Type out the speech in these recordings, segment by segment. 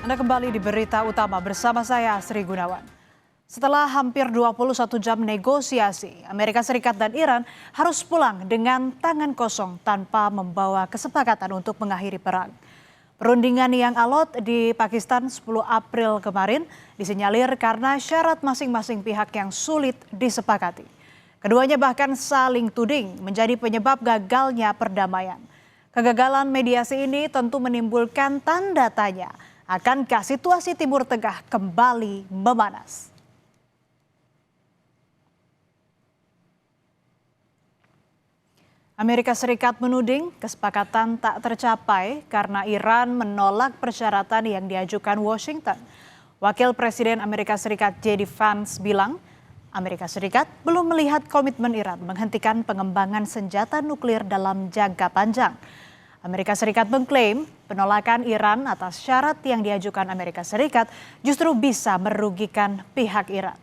Anda kembali di Berita Utama bersama saya Sri Gunawan. Setelah hampir 21 jam negosiasi, Amerika Serikat dan Iran harus pulang dengan tangan kosong tanpa membawa kesepakatan untuk mengakhiri perang. Perundingan yang alot di Pakistan 10 April kemarin disinyalir karena syarat masing-masing pihak yang sulit disepakati. Keduanya bahkan saling tuding menjadi penyebab gagalnya perdamaian. Kegagalan mediasi ini tentu menimbulkan tanda tanya akankah situasi Timur Tengah kembali memanas. Amerika Serikat menuding kesepakatan tak tercapai karena Iran menolak persyaratan yang diajukan Washington. Wakil Presiden Amerika Serikat J.D. Vance bilang, Amerika Serikat belum melihat komitmen Iran menghentikan pengembangan senjata nuklir dalam jangka panjang. Amerika Serikat mengklaim penolakan Iran atas syarat yang diajukan Amerika Serikat justru bisa merugikan pihak Iran.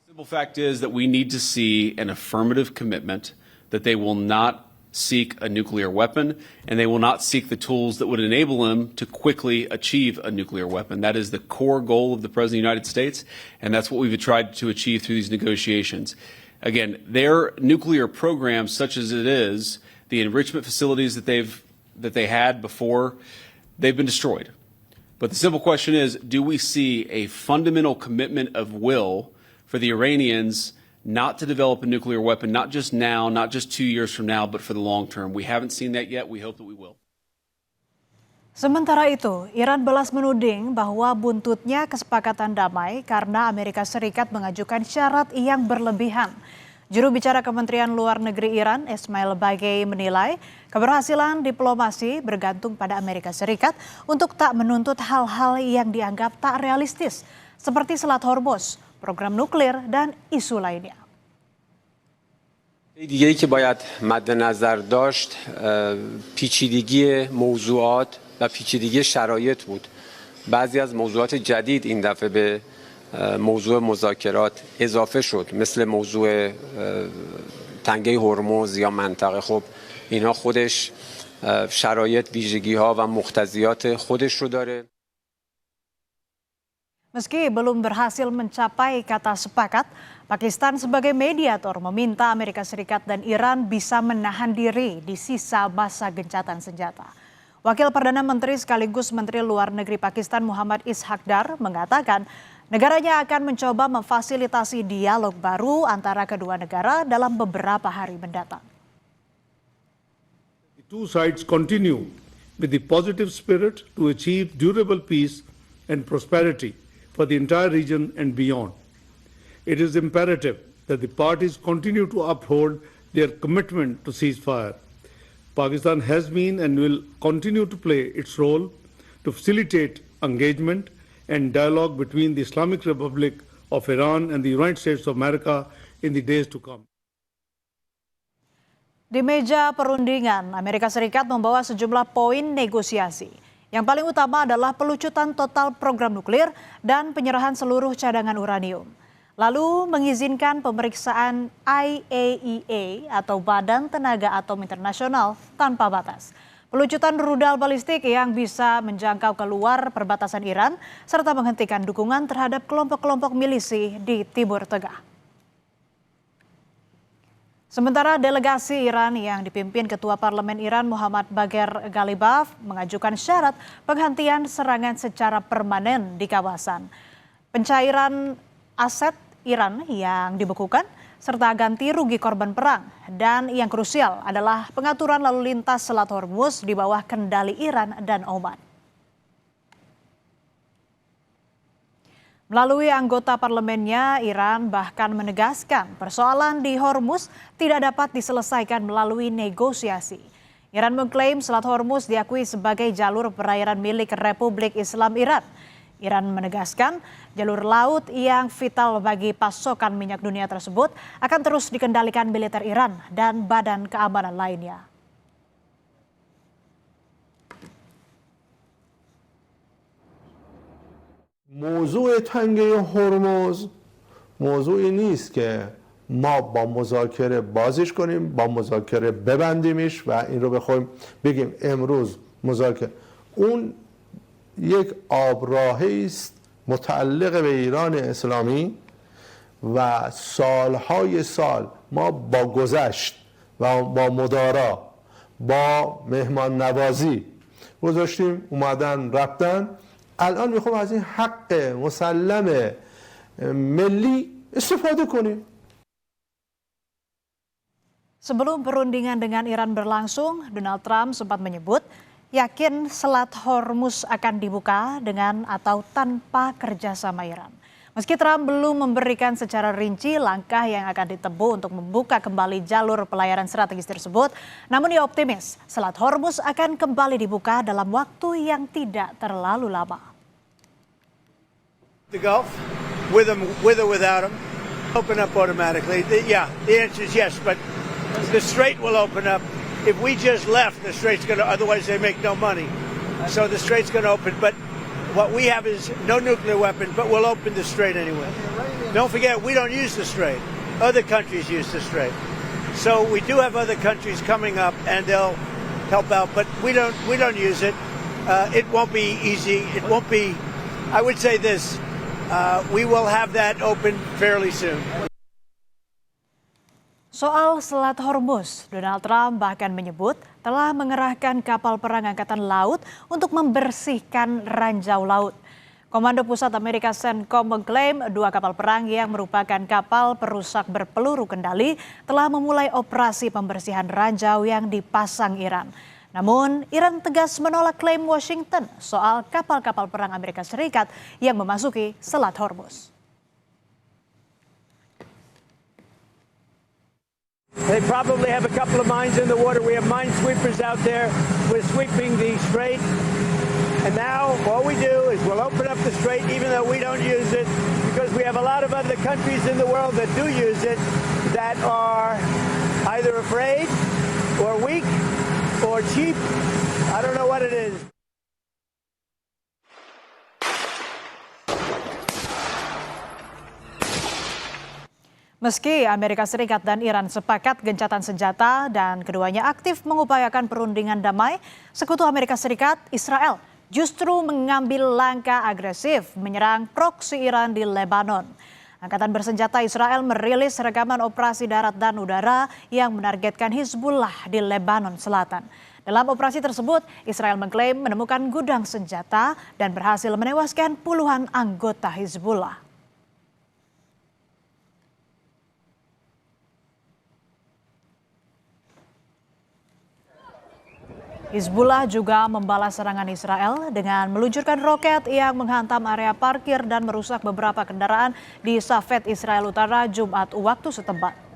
The simple fact is that we need to see an affirmative commitment that they will not seek a nuclear weapon and they will not seek the tools that would enable them to quickly achieve a nuclear weapon. That is the core goal of the President of the United States, and that's what we've tried to achieve through these negotiations. Again, their nuclear program, such as it is, the enrichment facilities that they had before, they've been destroyed. But the simple question is, do we see a fundamental commitment of will for the Iranians not to develop a nuclear weapon, not just now, not just 2 years from now, but for the long term? We haven't seen that yet. We hope that we will. Sementara itu, Iran balas menuding bahwa buntutnya kesepakatan damai karena Amerika Serikat mengajukan syarat yang berlebihan. Juru bicara Kementerian Luar Negeri Iran, Ismail Bagei, menilai keberhasilan diplomasi bergantung pada Amerika Serikat untuk tak menuntut hal-hal yang dianggap tak realistis, seperti Selat Hormuz, program nuklir, dan isu lainnya. دیگه‌ای که باید مد نظر داشت پیچیدگی موضوعات و پیچیدگی شرایط بود. بعضی از موضوعات جدید این دفعه به موضوع مذاکرات اضافه شد، مثل موضوع تنگه هرمز یا منطقه. خب اینها خودش شرایط، ویژگی‌ها و مقتضیات خودش رو داره. Meski belum berhasil mencapai kata sepakat, Pakistan sebagai mediator meminta Amerika Serikat dan Iran bisa menahan diri di sisa masa gencatan senjata. Wakil Perdana Menteri sekaligus Menteri Luar Negeri Pakistan Muhammad Ishaq Dar mengatakan negaranya akan mencoba memfasilitasi dialog baru antara kedua negara dalam beberapa hari mendatang. The two sides continue with the positive spirit to achieve durable peace and prosperity for the entire region and beyond. It is imperative that the parties continue to uphold their commitment to ceasefire. Pakistan has been and will continue to play its role to facilitate engagement and dialogue between the Islamic Republic of Iran and the United States of America in the days to come. Di meja perundingan, Amerika Serikat membawa sejumlah poin negosiasi. Yang paling utama adalah pelucutan total program nuklir dan penyerahan seluruh cadangan uranium. Lalu mengizinkan pemeriksaan IAEA atau Badan Tenaga Atom Internasional tanpa batas. Pelucutan rudal balistik yang bisa menjangkau keluar perbatasan Iran serta menghentikan dukungan terhadap kelompok-kelompok milisi di Timur Tengah. Sementara delegasi Iran yang dipimpin Ketua Parlemen Iran Muhammad Bagher Ghalibaf mengajukan syarat penghentian serangan secara permanen di kawasan. Pencairan aset Iran yang dibekukan serta ganti rugi korban perang, dan yang krusial adalah pengaturan lalu lintas Selat Hormuz di bawah kendali Iran dan Oman. Melalui anggota parlemennya, Iran bahkan menegaskan persoalan di Hormuz tidak dapat diselesaikan melalui negosiasi. Iran mengklaim Selat Hormuz diakui sebagai jalur perairan milik Republik Islam Iran. Iran menegaskan jalur laut yang vital bagi pasokan minyak dunia tersebut akan terus dikendalikan militer Iran dan badan keamanan lainnya. موضوع تنگه هرمز موضوعی نیست که ما با مذاکره بازش کنیم، با مذاکره ببندیمش و این رو بخوایم بگیم امروز مذاکره. اون یک آبراهی است متعلق به ایران اسلامی و سالهای سال ما با گذشت و با مدارا با مهمان نوازی گذاشتیم، اومدن رفتن. الان میخوام از این حق مسلم ملی استفاده کنیم. Sebelum perundingan dengan Iran berlangsung, Donald Trump sempat menyebut yakin Selat Hormuz akan dibuka dengan atau tanpa kerjasama Iran. Meski Trump belum memberikan secara rinci langkah yang akan ditempuh untuk membuka kembali jalur pelayaran strategis tersebut, namun ia optimis Selat Hormuz akan kembali dibuka dalam waktu yang tidak terlalu lama. The Gulf, with or without them, open up automatically. The answer is yes, but the Strait will open up. If we just left, the Strait's going to, otherwise they make no money. So the Strait's going to open, but what we have is no nuclear weapons, but we'll open the Strait anyway. Don't forget, we don't use the Strait. Other countries use the Strait. So we do have other countries coming up, and they'll help out, but we don't use it. It won't be easy. It won't be. I would say this: we will have that open fairly soon. Soal Selat Hormuz, Donald Trump bahkan menyebut telah mengerahkan kapal perang Angkatan Laut untuk membersihkan ranjau laut. Komando Pusat Amerika CENTCOM mengklaim 2 kapal perang yang merupakan kapal perusak berpeluru kendali telah memulai operasi pembersihan ranjau yang dipasang Iran. Namun, Iran tegas menolak klaim Washington soal kapal-kapal perang Amerika Serikat yang memasuki Selat Hormuz. They probably have a couple of mines in the water. We have minesweepers out there. We're sweeping the Strait. And now all we do is we'll open up the Strait even though we don't use it, because we have a lot of other countries in the world that do use it that are either afraid or weak or cheap. I don't know what it is. Meski Amerika Serikat dan Iran sepakat gencatan senjata dan keduanya aktif mengupayakan perundingan damai, sekutu Amerika Serikat, Israel, justru mengambil langkah agresif menyerang proksi Iran di Lebanon. Angkatan bersenjata Israel merilis rekaman operasi darat dan udara yang menargetkan Hizbullah di Lebanon Selatan. Dalam operasi tersebut, Israel mengklaim menemukan gudang senjata dan berhasil menewaskan puluhan anggota Hizbullah. Hizbullah juga membalas serangan Israel dengan meluncurkan roket yang menghantam area parkir dan merusak beberapa kendaraan di Safed, Israel Utara, Jumat waktu setempat.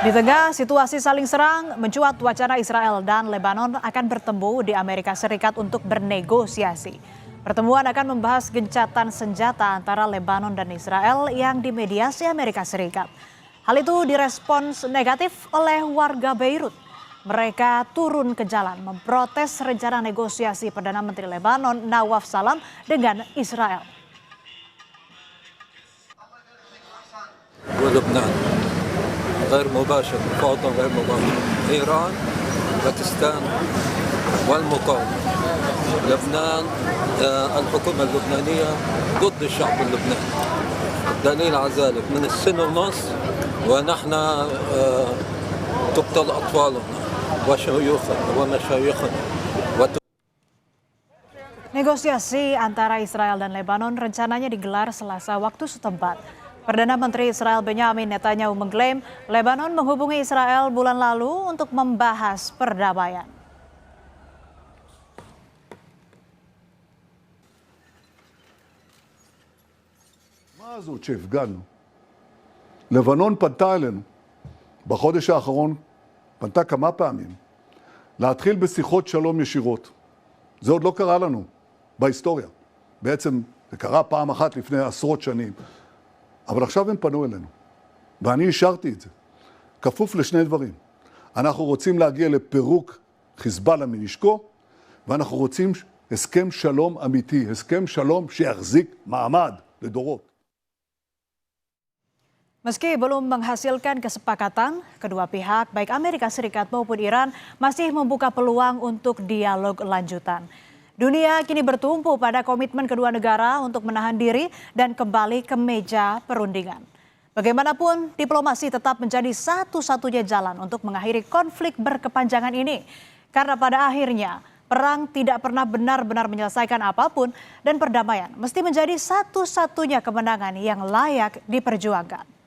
Di tengah situasi saling serang, mencuat wacana Israel dan Lebanon akan bertemu di Amerika Serikat untuk bernegosiasi. Pertemuan akan membahas gencatan senjata antara Lebanon dan Israel yang dimediasi Amerika Serikat. Hal itu direspons negatif oleh warga Beirut. Mereka turun ke jalan memprotes rencana negosiasi Perdana Menteri Lebanon Nawaf Salam dengan Israel. غير مباشر مفاوضة غير مباشر إيران باكستان والمقاومة لبنان الحكومة اللبنانية ضد الشعب اللبناني الدليل على ذلك من السنة ونص ونحن تقتل أطفالنا وشيوخنا ومشايخنا. Negosiasi antara Israel dan Lebanon rencananya digelar Selasa waktu setempat. Perdana Menteri Israel Benjamin Netanyahu mengklaim Lebanon menghubungi Israel bulan lalu untuk membahas perdamaian. מה הזאת שהפגנו? לבנון פנתה אלינו בחודש האחרון, פנתה כמה פעמים, להתחיל בשיחות שלום ישירות. זה עוד לא קרה לנו בהיסטוריה. בעצם זה קרה פעם אחת לפני עשרות שנים. אבל עכשיו הם פנו אלינו, ואני אישרתי את זה, כפוף לשני דברים. אנחנו רוצים להגיע לפירוק חיזבאללה מנשקו, ואנחנו רוצים הסכם שלום אמיתי, הסכם שלום שיחזיק מעמד לדורות. Meski belum menghasilkan kesepakatan, kedua pihak, baik Amerika Serikat maupun Iran, masih membuka peluang untuk dialog lanjutan. Dunia kini bertumpu pada komitmen kedua negara untuk menahan diri dan kembali ke meja perundingan. Bagaimanapun, diplomasi tetap menjadi satu-satunya jalan untuk mengakhiri konflik berkepanjangan ini. Karena pada akhirnya, perang tidak pernah benar-benar menyelesaikan apapun dan perdamaian mesti menjadi satu-satunya kemenangan yang layak diperjuangkan.